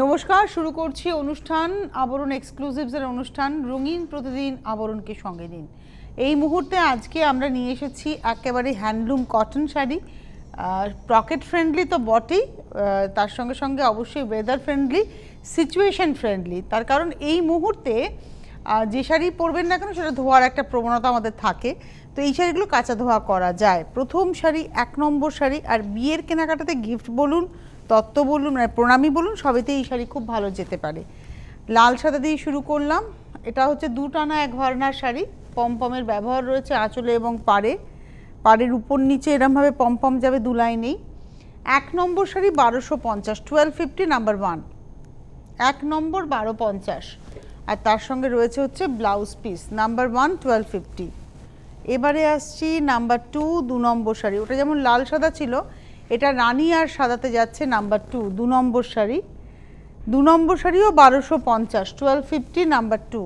নমস্কার, শুরু করছি অনুষ্ঠান আবরণ এক্সক্লুসিভসের অনুষ্ঠান রঙিন প্রতিদিন আবরণকে সঙ্গে নিন। এই মুহূর্তে আজকে আমরা নিয়ে এসেছি একেবারে handloom cotton sari, pocket friendly তো বটেই, তার সঙ্গে সঙ্গে অবশ্যই ওয়েদার ফ্রেন্ডলি, সিচুয়েশন ফ্রেন্ডলি। তার কারণ এই মুহূর্তে যে শাড়ি পরবেন না কেন সেটা ধোয়ার একটা প্রবণতা আমাদের থাকে, তো এই শাড়িগুলো কাঁচা ধোয়া করা যায়। প্রথম শাড়ি, 1 নম্বর শাড়ি, আর বিয়ের কেনাকাটাতে গিফট বলুন, তত্ত্ব বলুন, মানে প্রণামী বলুন, সবেতে এই শাড়ি খুব ভালো যেতে পারে। লাল সাদা দিয়ে শুরু করলাম। এটা হচ্ছে 2 টানা 1 ঘরানার শাড়ি, পমপমের ব্যবহার রয়েছে আঁচলে এবং পাড়ে, পাড়ের উপর নিচে এরমভাবে পমপম যাবে, 2 লাইনেই। 1 নম্বর শাড়ি 1250, 1250 নাম্বার 1, 1 নম্বর 1250, আর তার সঙ্গে রয়েছে হচ্ছে ব্লাউজ পিস নাম্বার 1 1250। এবারে আসছি নাম্বার 2, 2 নম্বর শাড়ি। ওটা যেমন লাল সাদা ছিল, এটা রানী আর সাদাতে যাচ্ছে নাম্বার 2, 2 নম্বর শাড়ি। 2 নম্বর শাড়িও 1250, 1250 নাম্বার 2।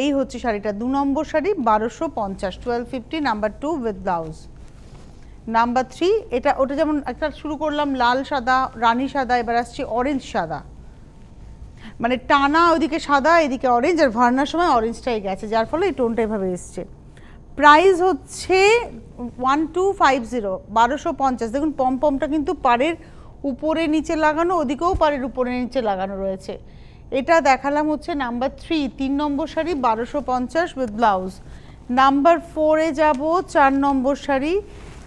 এই হচ্ছে শাড়িটা, 2 নম্বর শাড়ি 1250, 1250 নাম্বার 2 উইথ ব্লাউজ। নাম্বার 3, এটা ওটা যেমন একটা শুরু করলাম লাল সাদা, রানী সাদা, এবার আসছে অরেঞ্জ সাদা, মানে টানা ওইদিকে সাদা এদিকে অরেঞ্জ, আর ভার্নার সময় অরেঞ্জটাই গেছে, যার ফলে এই টোনটা এভাবে এসছে। প্রাইস হচ্ছে 1250, 1250। দেখুন পমপমটা কিন্তু পাড়ের উপরে নিচে লাগানো, ওদিকেও পাড়ের উপরে নিচে লাগানো রয়েছে। এটা দেখালাম হচ্ছে নাম্বার 3, 3 নম্বর শাড়ি 1250 উইথ ব্লাউজ। নাম্বার 4-এ যাব, 4 নম্বর শাড়ি,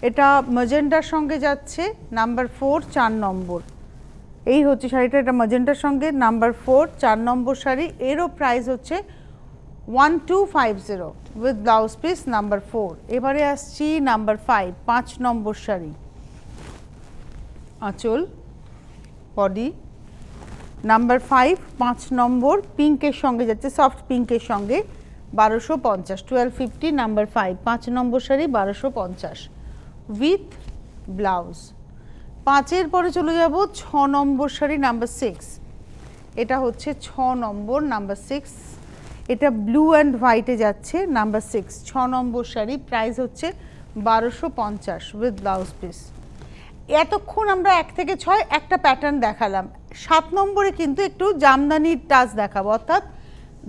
এটা ম্যাজেন্টার সঙ্গে যাচ্ছে নাম্বার 4, 4 নম্বর। এই হচ্ছে শাড়িটা, এটা ম্যাজেন্টার সঙ্গে নাম্বার 4, 4 নম্বর শাড়ি। এরও প্রাইস হচ্ছে 1250 উইথ ব্লাউজ পিস নাম্বার 4। এবারে আসছি নাম্বার 5, 5 নম্বর শাড়ি, আঁচল বডি নাম্বার 5, 5 নম্বর, পিঙ্কের সঙ্গে যাচ্ছে, সফট পিঙ্কের সঙ্গে 1250, 1250 নাম্বার 5, 5 নম্বর শাড়ি 1250 উইথ ব্লাউজ। 5-এর পরে চলে যাব 6 নম্বর শাড়ি নাম্বার 6। এটা হচ্ছে 6 নম্বর নাম্বার 6, এটা ব্লু অ্যান্ড হোয়াইটে যাচ্ছে নাম্বার 6, 6 নম্বর শাড়ি। প্রাইস হচ্ছে 1250 উইথ ব্লাউজ পিস। এতক্ষণ আমরা 1 থেকে 6 একটা প্যাটার্ন দেখালাম। 7 নম্বরে কিন্তু একটু জামদানির টাচ দেখাবো, অর্থাৎ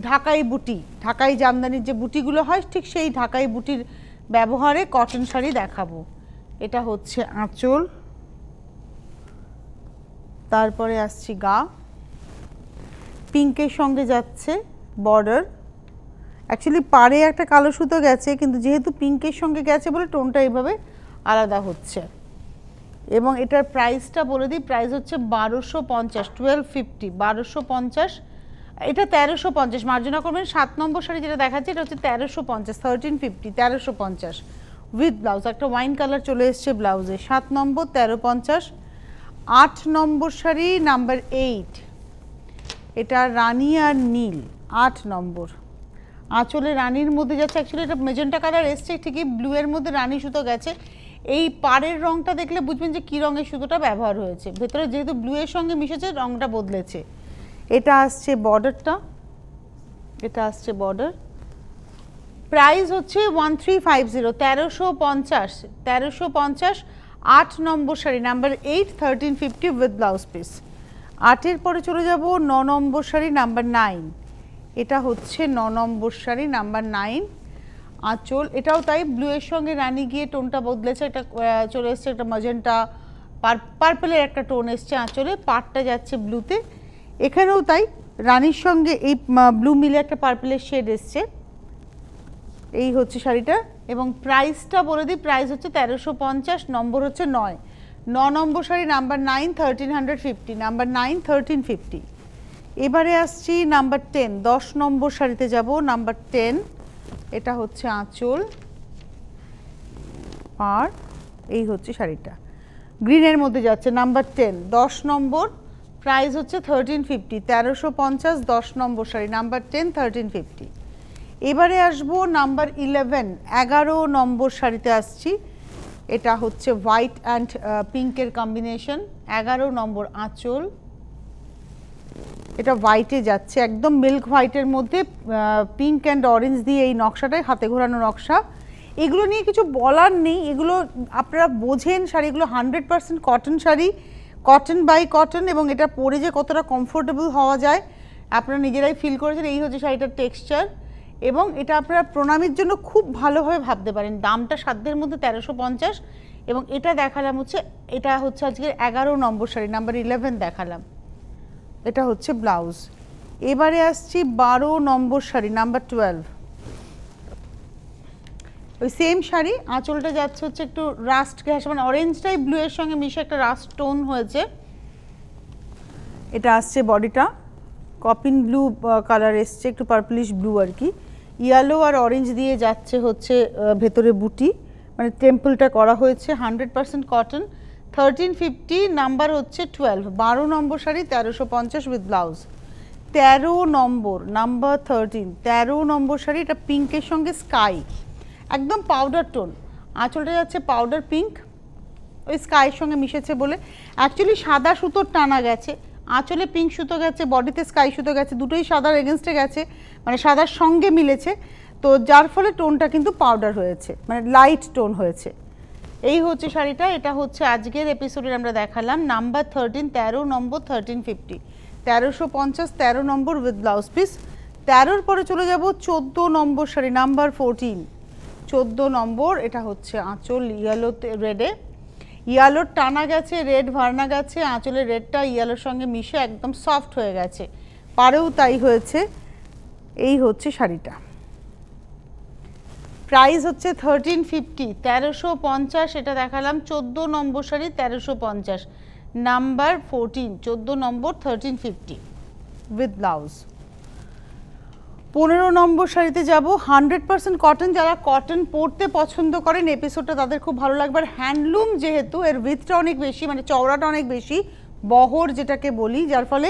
ঢাকাই বুটি, ঢাকাই জামদানির যে বুটিগুলো হয় ঠিক সেই ঢাকাই বুটির ব্যবহারে কটন শাড়ি দেখাবো। এটা হচ্ছে আঁচল, তারপরে আসছি গা, পিঙ্কের সঙ্গে যাচ্ছে বর্ডার। অ্যাকচুয়ালি পাড়ে একটা কালো সুতো গেছে, কিন্তু যেহেতু পিঙ্কের সঙ্গে গেছে বলে টোনটা এইভাবে আলাদা হচ্ছে। এবং এটার প্রাইসটা বলে দিই, প্রাইস হচ্ছে 1250, 1250, 1250। এটা 1350, মার্জনা করবেন। 7 নম্বর শাড়ি যেটা দেখাচ্ছে এটা হচ্ছে 1350, 1350, 1350 উইথ ব্লাউজ। একটা ওয়াইন কালার চলে এসছে ব্লাউজে। 7 নম্বর 1350। 8 নম্বর শাড়ি নাম্বার 8, এটা রানী আর নীল, 8 নম্বর। আঁচলে রানীর মধ্যে যাচ্ছে, অ্যাকচুয়ালি এটা মেজেন্টা কালার এসছে ঠিকই, ব্লু এর মধ্যে রানী সুতো গেছে। এই পাড়ের রংটা দেখলে বুঝবেন যে কী রঙের সুতোটা ব্যবহার হয়েছে, ভেতরে যেহেতু ব্লু এর সঙ্গে মিশেছে রংটা বদলেছে। এটা আসছে বর্ডারটা, এটা আসছে বর্ডার। প্রাইস হচ্ছে 1350, 1350, 1350। 8 নম্বর sari number 8, 1350 with blouse piece. 8-এর পরে চলে যাব 9 নম্বর শাড়ি নাম্বার 9। এটা হচ্ছে 9 নম্বর শাড়ি নাম্বার 9, আঁচল। এটাও তাই, ব্লু এর সঙ্গে রানী গিয়ে টোনটা বদলেছে, এটা চলে এসছে একটা ম্যাজেন্টা পার্পলের একটা টোন এসছে আঁচলে, পাড়টা যাচ্ছে ব্লুতে। এখানেও তাই, রানীর সঙ্গে এই ব্লু মিলে একটা পার্পলের শেড এসছে। এই হচ্ছে শাড়িটা, এবং প্রাইসটা বলে দিই, প্রাইস হচ্ছে 1350, নম্বর হচ্ছে 9। 9 নম্বর শাড়ি নাম্বার 9, 1350, নাম্বার 9, 1350। এবারে আসছি নাম্বার 10, 10 নম্বর শাড়িতে যাব, নাম্বার 10। এটা হচ্ছে আঁচল, আর এই হচ্ছে শাড়িটা গ্রিনের মধ্যে যাচ্ছে নাম্বার 10, 10 নম্বর। প্রাইস হচ্ছে 1350, 1350, 10 নম্বর শাড়ি নাম্বার 10, 1350। এবারে আসবো নাম্বার 11, 11 নম্বর শাড়িতে আসছি। এটা হচ্ছে হোয়াইট অ্যান্ড পিঙ্কের কম্বিনেশন, 11 নম্বর আঁচল। এটা হোয়াইটে যাচ্ছে, একদম মিল্ক হোয়াইটের মধ্যে পিঙ্ক অ্যান্ড অরেঞ্জ দিয়ে এই নকশাটাই, হাতে ঘোরানো নকশা। এগুলো নিয়ে কিছু বলার নেই, এগুলো আপনারা বোঝেন শাড়িগুলো 100% কটন শাড়ি, কটন বাই কটন, এবং এটা পরে যে কতটা কমফোর্টেবল হওয়া যায় আপনারা নিজেরাই ফিল করেছেন। এই হচ্ছে শাড়িটার টেক্সচার, এবং এটা আপনারা প্রণামীর জন্য খুব ভালোভাবে ভাবতে পারেন। দামটা সাধ্যের মধ্যে 1350, এবং এটা দেখালাম হচ্ছে, এটা হচ্ছে আজকের 11 নম্বর শাড়ি, নাম্বার 11 দেখালাম। এটা হচ্ছে ব্লাউজ। এবারে আসছি 12 নম্বর শাড়ি, নাম্বার 12। ওই সেম শাড়ি, আঁচলটা যাচ্ছে হচ্ছে একটু রাস্ট গ্যাস, মানে অরেঞ্জটাই ব্লু এর সঙ্গে মিশে একটা রাস্ট টোন হয়েছে। এটা আসছে বডিটা কপিন ব্লু কালার এসছে, একটু পার্পলিশ ব্লু আর কি, ইয়েলো আর অরেঞ্জ দিয়ে যাচ্ছে হচ্ছে ভেতরে বুটি, মানে টেম্পলটা করা হয়েছে। 100% কটন, 1350, নাম্বার হচ্ছে 12। 12 নম্বর শাড়ি 1350 উইথ ব্লাউজ। 13 নম্বর, নাম্বার 13, 13 নম্বর শাড়ি, এটা পিঙ্কের সঙ্গে স্কাই, একদম পাউডার টোন। আঁচলটা যাচ্ছে পাউডার পিঙ্ক, ওই স্কাইয়ের সঙ্গে মিশেছে বলে। অ্যাকচুয়ালি সাদা সুতোর টানা গেছে, আঁচলে পিঙ্ক সুতো গেছে, বডিতে স্কাই সুতো গেছে, দুটোই সাদার এগেনস্টে গেছে, মানে সাদার সঙ্গে মিলেছে, তো যার ফলে টোনটা কিন্তু পাউডার হয়েছে, মানে লাইট টোন হয়েছে। এই হচ্ছে শাড়িটা, এটা হচ্ছে আজকের এপিসোডে আমরা দেখালাম নাম্বার 13, 13 নম্বর 1350, 1350, 13 নম্বর উইথ ব্লাউজ পিস। 13-র পরে চলে যাব 14 নম্বর শাড়ি, নাম্বার 14, 14 নম্বর। এটা হচ্ছে আঁচল ইয়েলোতে রেডে, ইয়েলোর টানা গেছে, রেড ভার্না গেছে, আঁচলের রেডটা ইয়েলোর সঙ্গে মিশে একদম সফট হয়ে গেছে, পাড়েও তাই হয়েছে। এই হচ্ছে শাড়িটা, প্রাইস হচ্ছে 1350, 1350। এটা দেখালাম 14 নম্বর শাড়ি 1350, নাম্বার 14, 14 নম্বর 1350 উইথ ব্লাউজ। 15 নম্বর শাড়িতে যাব, 100% কটন। যারা কটন পরতে পছন্দ করেন এপিসোডটা তাদের খুব ভালো লাগবে। আর হ্যান্ডলুম যেহেতু, এর উইথটা অনেক বেশি, মানে চওড়াটা অনেক বেশি, বহর যেটাকে বলি, যার ফলে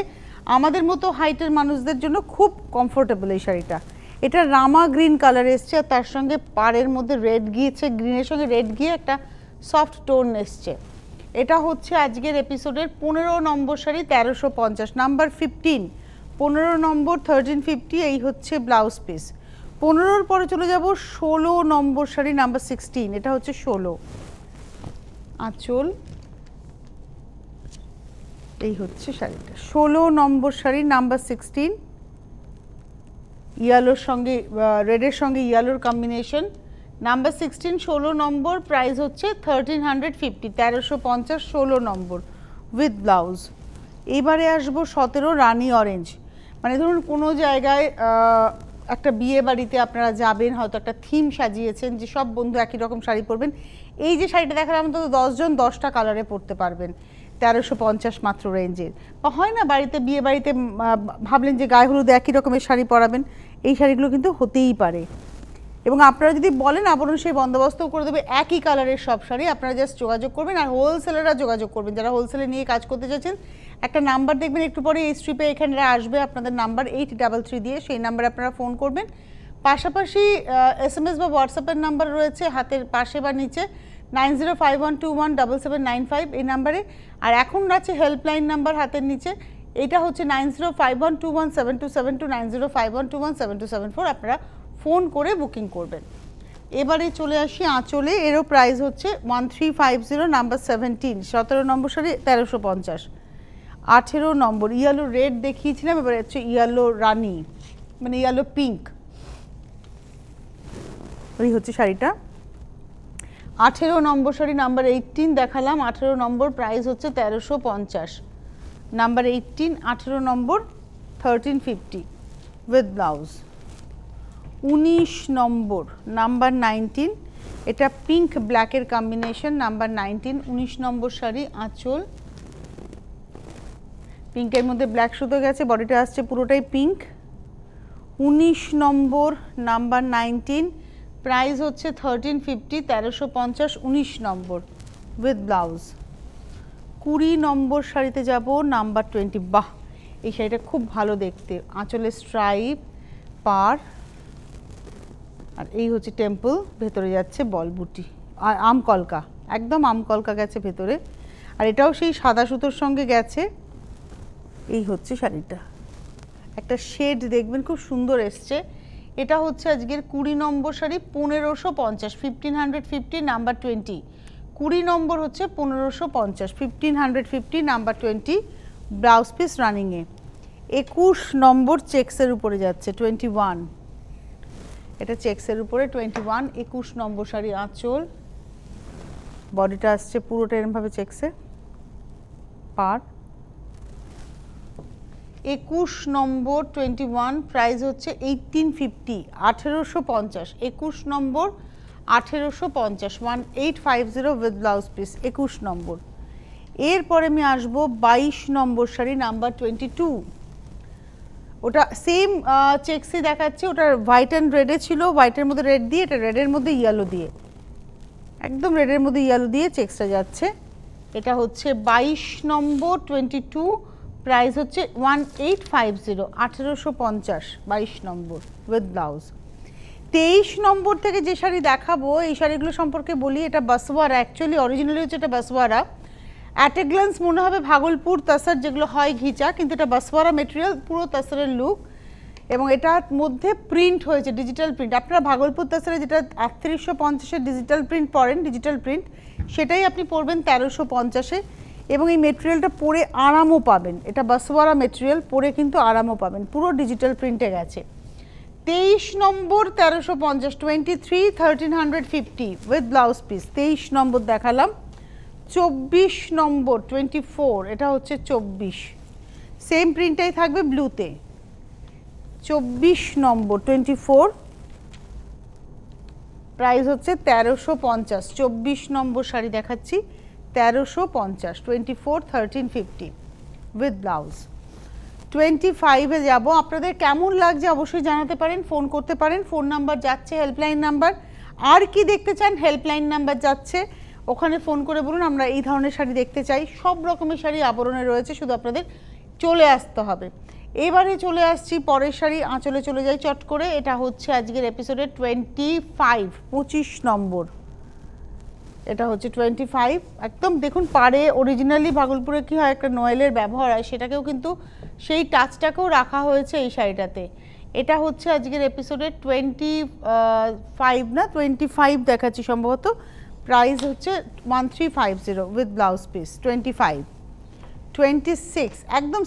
আমাদের মতো হাইটের মানুষদের জন্য খুব কমফোর্টেবল এই শাড়িটা। এটা রামা গ্রিন কালার এসছে, আর তার সঙ্গে পাড়ের মধ্যে রেড গিয়েছে, গ্রিনের সঙ্গে রেড গিয়ে একটা সফট টোন এসছে। এটা হচ্ছে আজকের এপিসোডের 15 নম্বর শাড়ি 1350, নাম্বার 15, 15 নম্বর 1350। এই হচ্ছে ব্লাউজ পিস। 15-র পরে চলে যাব 16 নম্বর শাড়ি, নাম্বার 16। এটা হচ্ছে 16, আঁচল, এই হচ্ছে শাড়িটা। 16 নম্বর শাড়ি, নাম্বার 16, ইয়েলোর সঙ্গে রেডের সঙ্গে ইয়েলোর কম্বিনেশন, নাম্বার 16, 16 নম্বর। প্রাইস হচ্ছে 1350, 1350, 16 নম্বর উইথ ব্লাউজ। এবারে আসবো 17 রানি অরেঞ্জ। মানে ধরুন কোনো জায়গায় একটা বিয়ে বাড়িতে আপনারা যাবেন, হয়তো একটা থিম সাজিয়েছেন যে সব বন্ধু একই রকম শাড়ি পরবেন, এই যে শাড়িটা দেখালাম অন্তত 10 জন 10টা কালারে পরতে পারবেন 1350 মাত্র রেঞ্জের। বা হয় না বাড়িতে, বিয়ে বাড়িতে ভাবলেন যে গায়ে হলুদে একই রকমের শাড়ি পরাবেন, এই শাড়িগুলো কিন্তু হতেই পারে। এবং আপনারা যদি বলেন আবরণ সেই বন্দোবস্তও করে দেবে একই কালারের সব শাড়ি, আপনারা জাস্ট যোগাযোগ করবেন। আর হোলসেলাররা যোগাযোগ করবেন, যারা হোলসেলে নিয়ে কাজ করতে চাইছেন, একটা নাম্বার দেখবেন একটু পরে এই স্ট্রিপে এখানে আসবে আপনাদের নাম্বার 833 দিয়ে, সেই নাম্বারে আপনারা ফোন করবেন। পাশাপাশি SMS বা হোয়াটসঅ্যাপের নাম্বার রয়েছে হাতের পাশে বা নিচে, 9051217795 এই নাম্বারে। আর এখন আছে হেল্পলাইন নাম্বার হাতের নিচে, এটা হচ্ছে 9051217272, 9051217274। আপনারা ফোন করে বুকিং করবেন। এবারে চলে আসি আঁচলে, এরও প্রাইস হচ্ছে 1350, নাম্বার 17, 17 নম্বর শাড়ি 1350। 18 নম্বর ইয়েলো রেড দেখিয়েছিলাম, এবারে হচ্ছে ইয়েলো রানি, মানে ইয়েলো পিঙ্ক, এই হচ্ছে শাড়িটা। 18 নম্বর শাড়ি, নাম্বার 18 দেখালাম, 18 নম্বর, প্রাইস হচ্ছে 1350, number 18, 18 number 1350 with blouse. 19 number, number 19, এটা পিঙ্ক ব্ল্যাকের কম্বিনেশন, নাম্বার 19, 19 নম্বর শাড়ি, আঁচল পিঙ্কের মধ্যে ব্ল্যাক সুতো গেছে, বডিটা আসছে পুরোটাই পিঙ্ক। 19 নম্বর, নাম্বার 19, প্রাইস হচ্ছে 1350, 1350, 19 নম্বর উইথ ব্লাউজ। 20 নম্বর শাড়িতে যাব, নাম্বার 20। বাহ, এই শাড়িটা খুব ভালো দেখতে, আঁচলে স্ট্রাইপ, পার, আর এই হচ্ছে টেম্পল, ভেতরে যাচ্ছে বল বুটি আর আমকলকা, একদম আমকলকা গেছে ভেতরে, আর এটাও সেই সাদা সুতোর সঙ্গে গেছে। এই হচ্ছে শাড়িটা, একটা শেড দেখবেন খুব সুন্দর এসছে। এটা হচ্ছে আজকের 20 নম্বর শাড়ি, 1550, 1550, নাম্বার 20, 20 নম্বর হচ্ছে 1550, 1550 নাম্বার 20 ব্লাউজ পিস রানিংয়ে। 21 নম্বর চেক্সের উপরে যাচ্ছে 21, এটা চেক্সের উপরে 21, 21 নম্বর শাড়ি আঁচল, বডিটা আসছে পুরোটা এরমভাবে চেক্সে, পার। 21 নম্বর 21, প্রাইস হচ্ছে 1850, 1850, 21 নম্বর 1850, 1850 উইথ ব্লাউজ পিস, 21 নম্বর। এরপরে আমি আসবো 22 নম্বর শাড়ি নাম্বার 22, ওটা সেম চেক্সই দেখাচ্ছে, ওটা হোয়াইট অ্যান্ড রেডে ছিল, হোয়াইটের মধ্যে রেড দিয়ে, এটা রেডের মধ্যে ইয়েলো দিয়ে, একদম রেডের মধ্যে ইয়েলো দিয়ে চেক্সটা যাচ্ছে। এটা হচ্ছে 22 নম্বর 22, প্রাইস হচ্ছে 1850, 1850, 22 নম্বর উইথ ব্লাউজ। 23 নম্বর থেকে যে শাড়ি দেখাবো এই শাড়িগুলো সম্পর্কে বলি, এটা বাসওয়ারা, অ্যাকচুয়ালি অরিজিনালি হচ্ছে এটা বাসওয়ারা। অ্যাট এ গ্লান্স মনে হবে ভাগলপুর তাসার যেগুলো হয় ঘিচা, কিন্তু এটা বাসওয়ারা মেটেরিয়াল, পুরো তাসারের লুক, এবং এটার মধ্যে প্রিন্ট হয়েছে ডিজিটাল প্রিন্ট। আপনারা ভাগলপুর তাসারে যেটা 3850-এর ডিজিটাল প্রিন্ট পরেন, ডিজিটাল প্রিন্ট, সেটাই আপনি পরবেন 1350-এ, এবং এই মেটেরিয়ালটা পরে আরামও পাবেন। এটা বাসওয়ারা মেটেরিয়াল, পরে কিন্তু আরামও পাবেন, পুরো ডিজিটাল প্রিন্টে গেছে। 23 নম্বর 1350, 23, 1350 উইথ ব্লাউজ পিস, 23 নম্বর দেখালাম। 24 নম্বর 24, এটা হচ্ছে 24, সেম প্রিন্টটাই থাকবে ব্লুতে। 24 নম্বর 24, প্রাইস হচ্ছে 1350, 24 নম্বর শাড়ি দেখাচ্ছি 1350, 24, 1350 উইথ ব্লাউজ। 25-এ যাব। আপনাদের কেমন লাগছে অবশ্যই জানাতে পারেন, ফোন করতে পারেন, ফোন নাম্বার যাচ্ছে, হেল্পলাইন নাম্বার। আর কি দেখতে চান, হেল্পলাইন নাম্বার যাচ্ছে, ওখানে ফোন করে বলুন আমরা এই ধরনের শাড়ি দেখতে চাই। সব রকমের শাড়ি আবরণে রয়েছে, শুধু আপনাদের চলে আসতে হবে। এবারে চলে আসছি পরের শাড়ি, আঁচলে চলে যাই চট করে। এটা হচ্ছে আজকের এপিসোডের 25, 25 নম্বর, এটা হচ্ছে 25। একদম দেখুন পাড়ে অরিজিনালি ভাগলপুরে কি হয় একটা নয়েলের ব্যবহার হয়, সেটাকেও কিন্তু সেই টাচটাকেও রাখা হয়েছে এই শাড়িটাতে। এটা হচ্ছে আজকের এপিসোডের 25 না 25 দেখাচ্ছি সম্ভবত, প্রাইস হচ্ছে 1350 উইথ ব্লাউজ পিস। 25, 26 একদম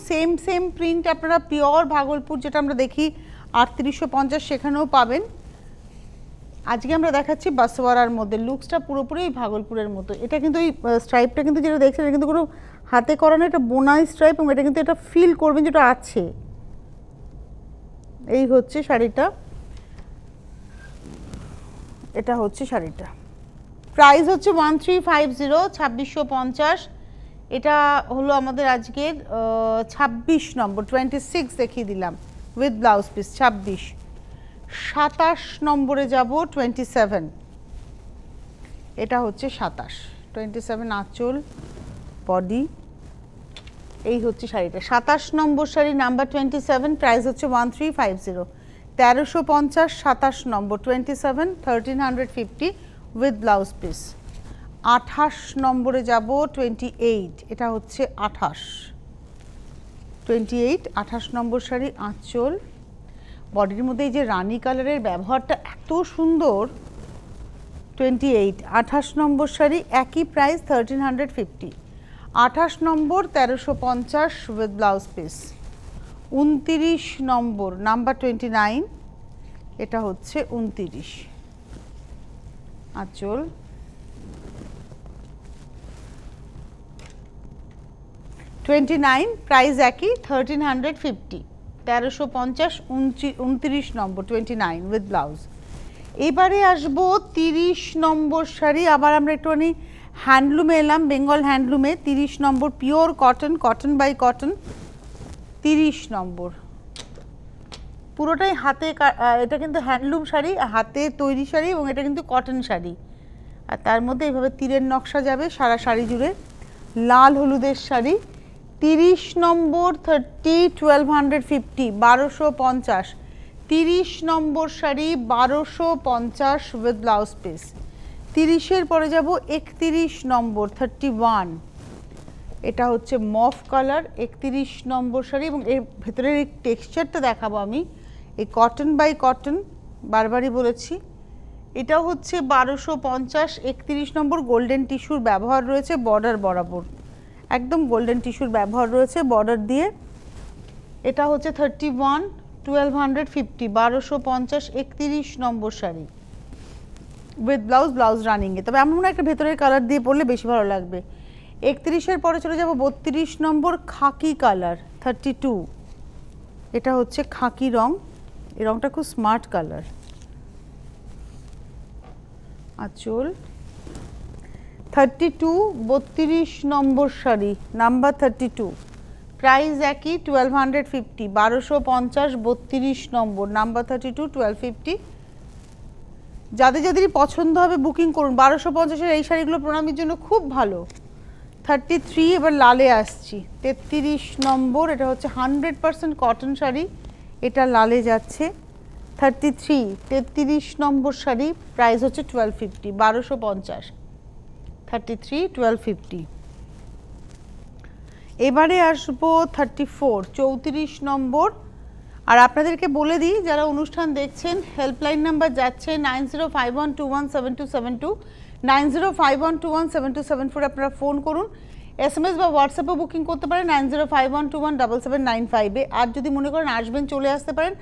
সেম প্রিন্ট, আপনারা পিওর ভাগলপুর যেটা আমরা দেখি 3850 সেখানেও পাবেন। আজকে আমরা দেখাচ্ছি বাসওয়ারার মধ্যে, লুকসটা পুরোপুরি ভাগলপুরের মতো। এটা কিন্তু এই স্ট্রাইপটা কিন্তু যেটা দেখছেন এটা কিন্তু কোনো হাতে করানো, এটা বোনাই স্ট্রাইপ, এবং এটা কিন্তু এটা ফিল করবেন যেটা আছে। এই হচ্ছে শাড়িটা, এটা হচ্ছে শাড়িটা, প্রাইস হচ্ছে 1350, 2650। এটা হলো আমাদের আজকের 26 নম্বর, 26 দেখিয়ে দিলাম উইথ ব্লাউজ পিস 26। 27 নম্বরে যাব 27, এটা হচ্ছে 27, 27 আঁচল, বডি, এই হচ্ছে শাড়িটা। 27 নম্বর শাড়ি নাম্বার 27, প্রাইস হচ্ছে 1350, 1350, 27 নম্বর 27, 1350 উইথ ব্লাউজ পিস। 28 নম্বরে যাব 28, এটা হচ্ছে 28, 28, 28 নম্বর শাড়ি আঁচল, বডির মধ্যে এই যে রানী কালারের ব্যবহারটা এত সুন্দর। 28, 28 নম্বর শাড়ি, একই price 1350, 28 number 1350 with blouse piece. 29 number number 29, এটা হচ্ছে 29 আঁচল, 29 প্রাইস একই 1350, 1350, 29 নম্বর 29 উইথ ব্লাউজ। এবারে আসবো 30 নম্বর শাড়ি, আবার আমরা একটুখানি হ্যান্ডলুমে এলাম, বেঙ্গল হ্যান্ডলুমে। 30 নম্বর pure cotton, cotton by cotton, 30 নম্বর পুরোটাই হাতে, এটা কিন্তু হ্যান্ডলুম শাড়ি, হাতে তৈরি শাড়ি, এবং এটা কিন্তু কটন শাড়ি, আর তার মধ্যে এইভাবে তীরের নকশা যাবে সারা শাড়ি জুড়ে, লাল হলুদের শাড়ি। 30 নম্বর 30, 1250, 1250, 30 নম্বর শাড়ি 1250 উইথ ব্লাউজ পিস। 30-এর পরে যাব 31 নম্বর 31, এটা হচ্ছে মফ কালার, 31 নম্বর শাড়ি, এবং এর ভেতরের এই টেক্সচারটা দেখাবো আমি। এই কটন বাই কটন, বারবারই বলেছি, এটা হচ্ছে 1250, 31 নম্বর গোল্ডেন টিস্যুর ব্যবহার রয়েছে বর্ডার বরাবর, একদম গোল্ডেন টিস্যুর ব্যবহার রয়েছে বর্ডার দিয়ে। এটা হচ্ছে 31, 1250, 1250, 31 নম্বর শাড়ি উইথ ব্লাউজ, ব্লাউজ রানিংয়ে। তবে আমার মনে হয় একটা ভেতরের কালার দিয়ে পরলে বেশি ভালো লাগবে। 31-এর পরে চলে যাব 32 নম্বর খাকি কালার, 32। এটা হচ্ছে খাকি রং, এই রংটা খুব স্মার্ট কালার। আঁচল 32, 32 নম্বর শাড়ি, নাম্বার 32, প্রাইস একই 1250, 1250, 32 নম্বর, নাম্বার 32, 1250। যাদের যাদের পছন্দ হবে বুকিং করুন। 1250-এর এই শাড়িগুলো প্রণামীর জন্য খুব ভালো। 33, এবার লালে আসছি, 33 নম্বর, এটা হচ্ছে 100% কটন শাড়ি, এটা লালে যাচ্ছে। 33, 33 নম্বর শাড়ি, প্রাইস হচ্ছে 1250, 1250, 33, 1250। এবারে আসবো 34, 34 নম্বর। আর আপনাদেরকে বলে দিই, যারা অনুষ্ঠান দেখছেন হেল্পলাইন নাম্বার যাচ্ছে 9051217272, 9051217274, আপনারা ফোন করুন। SMS বা হোয়াটসঅ্যাপে বুকিং করতে পারেন 9051217795-এ। আর যদি মনে করেন আসবেন চলে আসতে পারেন।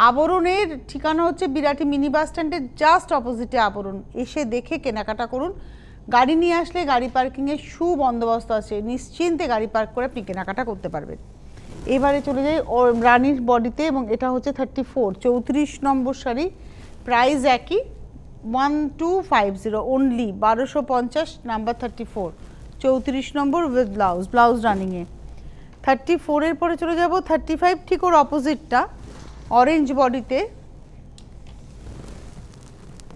আবরণের ঠিকানা হচ্ছে বিরাটি মিনি বাস স্ট্যান্ডের জাস্ট অপোজিটে আবরণ, এসে দেখে কেনাকাটা করুন। গাড়ি নিয়ে আসলে গাড়ি পার্কিংয়ের সুবন্দোবস্ত আছে, নিশ্চিন্তে গাড়ি পার্ক করে আপনি কেনাকাটা করতে পারবেন। এবারে চলে যাই রানীর বডিতে, এবং এটা হচ্ছে 34, 34 নম্বর শাড়ি, প্রাইস একই 1250 অনলি, 1250, নাম্বার 34, 34 নম্বর উইথ ব্লাউজ, ব্লাউজ রানিংয়ে। 34-এর পরে চলে যাব 35, ঠিক ওর অপোজিটটা, অরেঞ্জ বডিতে।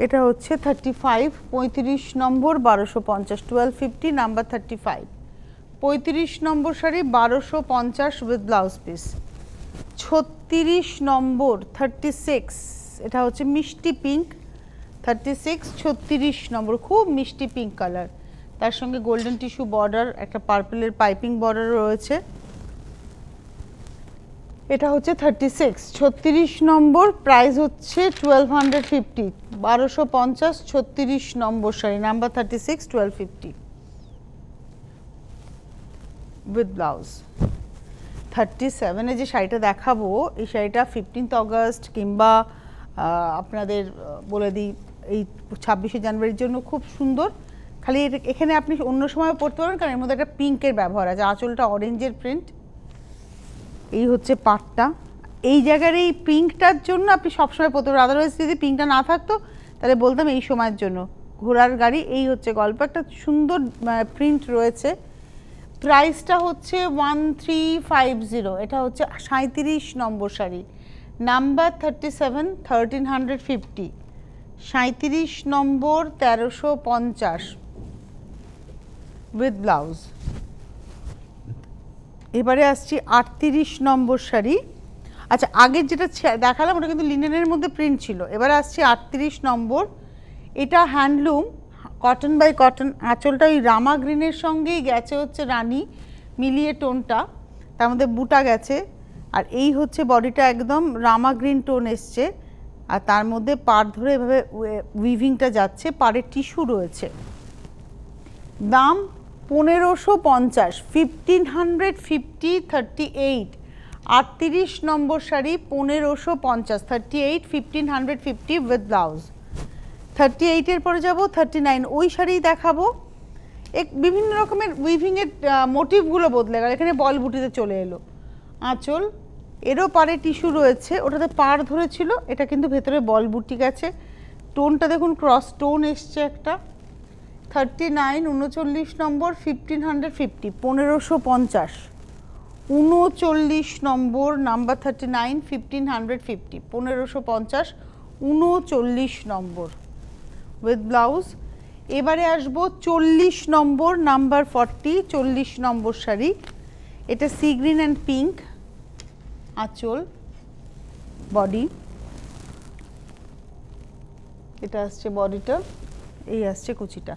এটা হচ্ছে 35, 35 নম্বর, 1250, 1250, নাম্বার 35, 35 নম্বর শাড়ি, 1250 উইথ ব্লাউজ পিস। 36 নম্বর, 36, এটা হচ্ছে মিষ্টি পিঙ্ক, 36, 36 নম্বর, খুব মিষ্টি পিঙ্ক কালার, তার সঙ্গে গোল্ডেন টিস্যু বর্ডার, একটা পার্পলের পাইপিং বর্ডার রয়েছে। এটা হচ্ছে 36, 36 নম্বর, প্রাইস হচ্ছে 1250, 1250, 36 নম্বর শাড়ি, নাম্বার 36, 1250 উইথ ব্লাউজ। 37-এ যে শাড়িটা দেখাবো, এই শাড়িটা 15 অগস্ট কিংবা আপনাদের বলে দিই এই 26শে জানুয়ারির জন্য খুব সুন্দর। খালি এখানে আপনি অন্য সময় পরতে পারবেন, কারণ এর মধ্যে একটা পিঙ্কের ব্যবহার আছে, আঁচলটা অরেঞ্জের প্রিন্ট, এই হচ্ছে পাটটা। এই জায়গার এই পিঙ্কটার জন্য আপনি সবসময় পরতে পারবেন, আদারওয়াইজ যদি পিঙ্কটা না থাকতো তাহলে বলতাম এই সময়ের জন্য। ঘোড়ার গাড়ি, এই হচ্ছে গল্প, একটা সুন্দর প্রিন্ট রয়েছে। প্রাইসটা হচ্ছে 1350, এটা হচ্ছে 37 নম্বর শাড়ি, নাম্বার 37, 1350, 37 নম্বর, 1350 উইথ ব্লাউজ। এবারে আসছি 38 নম্বর শাড়ি। আচ্ছা, আগের যেটা দেখালাম ওটা কিন্তু লিনেনের মধ্যে প্রিন্ট ছিল। এবারে আসছি 38 নম্বর, এটা হ্যান্ডলুম, কটন বাই কটন, আঁচলটা ওই রামা গ্রিনের সঙ্গেই গেছে হচ্ছে রানী মিলিয়ে টোনটা, তার মধ্যে বুটা গেছে। আর এই হচ্ছে বডিটা, একদম রামা গ্রিন টোন এসছে, আর তার মধ্যে পাড় ধরে এভাবে উইভিংটা যাচ্ছে, পাড়ের টিস্যু রয়েছে। দাম 1550, 1550, 38, 38 নম্বর শাড়ি, 1550, 38, 1550 উইথ ব্লাউজ। 38-এর পরে যাব 39, ওই শাড়ি দেখাবো। বিভিন্ন রকমের উইভিংয়ের মোটিভগুলো বদলে গেল, এখানে বল বুটিতে চলে এলো। আঁচল, এরও পাড়ে টিস্যু রয়েছে, ওটাতে পাড় ধরেছিল, এটা কিন্তু ভেতরে বল বুটি গেছে। টোনটা দেখুন, ক্রস টোন এসছে একটা। 39, 39 নম্বর, 1550, 1550, 39 নম্বর, নাম্বার 39, 1550, 1550, 39 নম্বর উইথ ব্লাউজ। এবারে আসবো 40 নম্বর, নাম্বার 40, 40 নম্বর শাড়ি, এটা সি গ্রিন অ্যান্ড পিঙ্ক, আঁচল, বডি, এটা আসছে বডিটা, এই আসছে কুচিটা।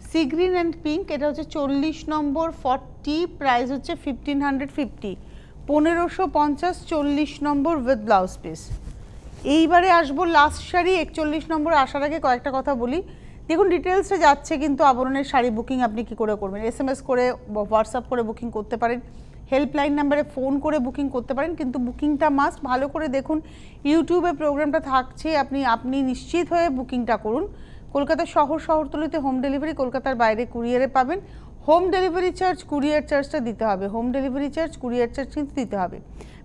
সি গ্রিন অ্যান্ড পিঙ্ক, এটা হচ্ছে 40 নম্বর, 40, প্রাইস হচ্ছে 1550, 1550, 40 নম্বর উইথ ব্লাউজ পিস। এইবারে আসবো লাস্ট শাড়ি 41 নম্বরে আসার আগে কয়েকটা কথা বলি। দেখুন ডিটেলসে যাচ্ছে, কিন্তু আবরণের শাড়ি বুকিং আপনি কি করে করবেন? SMS করে, হোয়াটসঅ্যাপ করে বুকিং করতে পারেন, হেল্পলাইন নাম্বারে ফোন করে বুকিং করতে পারেন, কিন্তু বুকিংটা মাস্ট। ভালো করে দেখুন, ইউটিউবে প্রোগ্রামটা থাকছে, আপনি নিশ্চিত হয়ে বুকিংটা করুন। কলকাতা শহরতলিতে হোম ডেলিভারি, কলকাতার বাইরে কুরিয়ারে পাবেন। হোম ডেলিভারি চার্জ, কুরিয়ার চার্জটা দিতে হবে। Home delivery charge, courier charge কিন্তু দিতে হবে।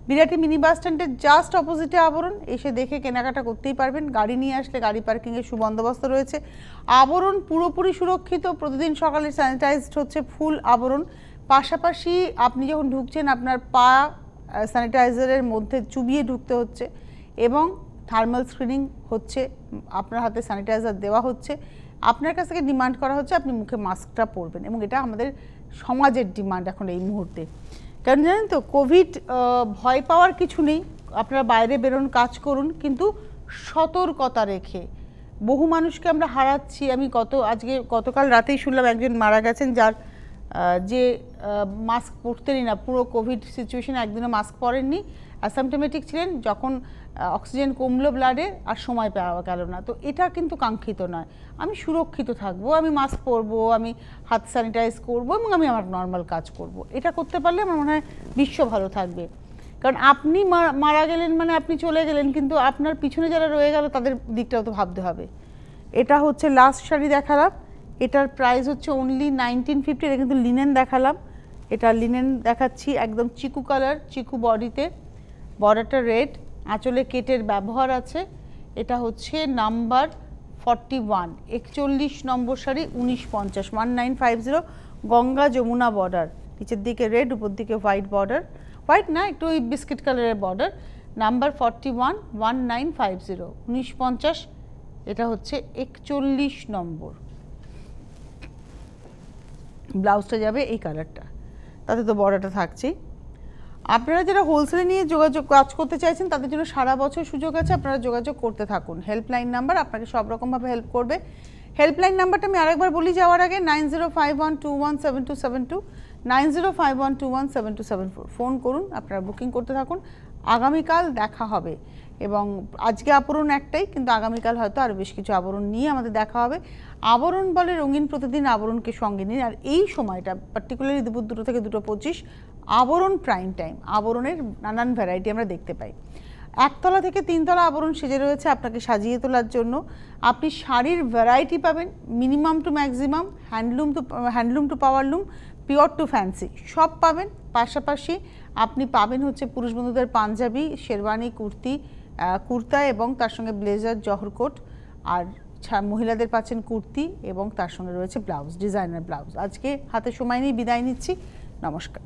বিরাটি মিনি বাস স্ট্যান্ডের জাস্ট অপোজিটে আবরণ, এসে দেখে কেনাকাটা করতেই পারবেন। গাড়ি নিয়ে আসলে গাড়ি পার্কিংয়ের সুবন্দোবস্ত রয়েছে। আবরণ পুরোপুরি সুরক্ষিত, প্রতিদিন সকালে স্যানিটাইজড হচ্ছে ফুল আবরণ। পাশাপাশি আপনি যখন ঢুকছেন আপনার পা স্যানিটাইজারের মধ্যে চুবিয়ে ঢুকতে হচ্ছে, এবং থার্মাল স্ক্রিনিং হচ্ছে, আপনার হাতে স্যানিটাইজার দেওয়া হচ্ছে। আপনার কাছ থেকে ডিমান্ড করা হচ্ছে আপনি মুখে মাস্কটা পরবেন, এবং এটা আমাদের সমাজের ডিমান্ড এখন এই মুহূর্তে। কারণ জানেন তো, কোভিড ভয় পাওয়ার কিছু নেই, আপনারা বাইরে বেরোন, কাজ করুন, কিন্তু সতর্কতা রেখে। বহু মানুষকে আমরা হারাচ্ছি। আমি গতকাল রাতেই শুনলাম একজন মারা গেছেন, যার যে মাস্ক পরতেনই না, পুরো কোভিড সিচুয়েশনে একদিনও মাস্ক পরেননি, অ্যাসামটোমেটিক ছিলেন। যখন অক্সিজেন কমলো ব্লাডে, আর সময় পাওয়া গেল না। তো এটা কিন্তু কাঙ্ক্ষিত নয়। আমি সুরক্ষিত থাকবো, আমি মাস্ক পরবো, আমি হাত স্যানিটাইজ করবো, এবং আমি আমার নর্মাল কাজ করব। এটা করতে পারলে আমার মনে হয় বিশ্ব ভালো থাকবে। কারণ আপনি মারা গেলেন মানে আপনি চলে গেলেন, কিন্তু আপনার পিছনে যারা রয়ে গেল তাদের দিকটাও তো ভাবতে হবে। এটা হচ্ছে লাস্ট শাড়ি দেখালাম, এটার প্রাইস হচ্ছে অনলি 1950। এটা কিন্তু লিনেন দেখালাম, এটা লিনেন দেখাচ্ছি, একদম চিকু কালার, চিকু বডিতে, বর্ডারটা রেড, আঁচলে কেটের ব্যবহার আছে। এটা হচ্ছে নাম্বার 41, 41 নম্বর শাড়ি, 1950, 1950, গঙ্গা যমুনা বর্ডার, নিচের দিকে রেড, উপর দিকে হোয়াইট বর্ডার, হোয়াইট না, একটু ওই বিস্কিট কালারের বর্ডার। নাম্বার 41, 1950, 1950। এটা হচ্ছে 41 নম্বর। ব্লাউজটা যাবে এই কালারটা, তাতে তো বর্ডারটা থাকছেই। আপনারা যারা হোলসেলে নিয়ে কাজ করতে চাইছেন তাদের জন্য সারা বছর সুযোগ আছে, আপনারা যোগাযোগ করতে থাকুন। হেল্পলাইন নাম্বার আপনাকে সব রকমভাবে হেল্প করবে। হেল্পলাইন নাম্বারটা আমি আরেকবার বলি যাওয়ার আগে, 9051217272, 9051217274। ফোন করুন, আপনারা বুকিং করতে থাকুন। আগামীকাল দেখা হবে, এবং আজকে আবরণ একটাই, কিন্তু আগামীকাল হয়তো আরও বেশ কিছু আবরণ নিয়ে আমাদের দেখা হবে। আবরণ বলে রঙিন প্রতিদিন, আবরণকে সঙ্গে নিন। আর এই সময়টা পার্টিকুলারলি দুপুর 2টো থেকে 2টো 25 আবরণ প্রাইম টাইম, আবরণের নানান ভ্যারাইটি আমরা দেখতে পাই। 1তলা থেকে 3তলা আবরণ সেজে রয়েছে আপনাকে সাজিয়ে তোলার জন্য। আপনি শাড়ির ভ্যারাইটি পাবেন minimum to maximum, handloom to powerloom, pure to fancy, সব পাবেন। পাশাপাশি আপনি পাবেন হচ্ছে পুরুষ বন্ধুদের পাঞ্জাবি, শেরওয়ানি, কুর্তা, এবং তার সঙ্গে ব্লেজার, জহরকোট, আর মহিলাদের পাচ্ছেন কুর্তি, এবং তার সঙ্গে রয়েছে ব্লাউজ, ডিজাইনার ব্লাউজ। আজকে হাতে সময় নিয়ে বিদায় নিচ্ছি, নমস্কার।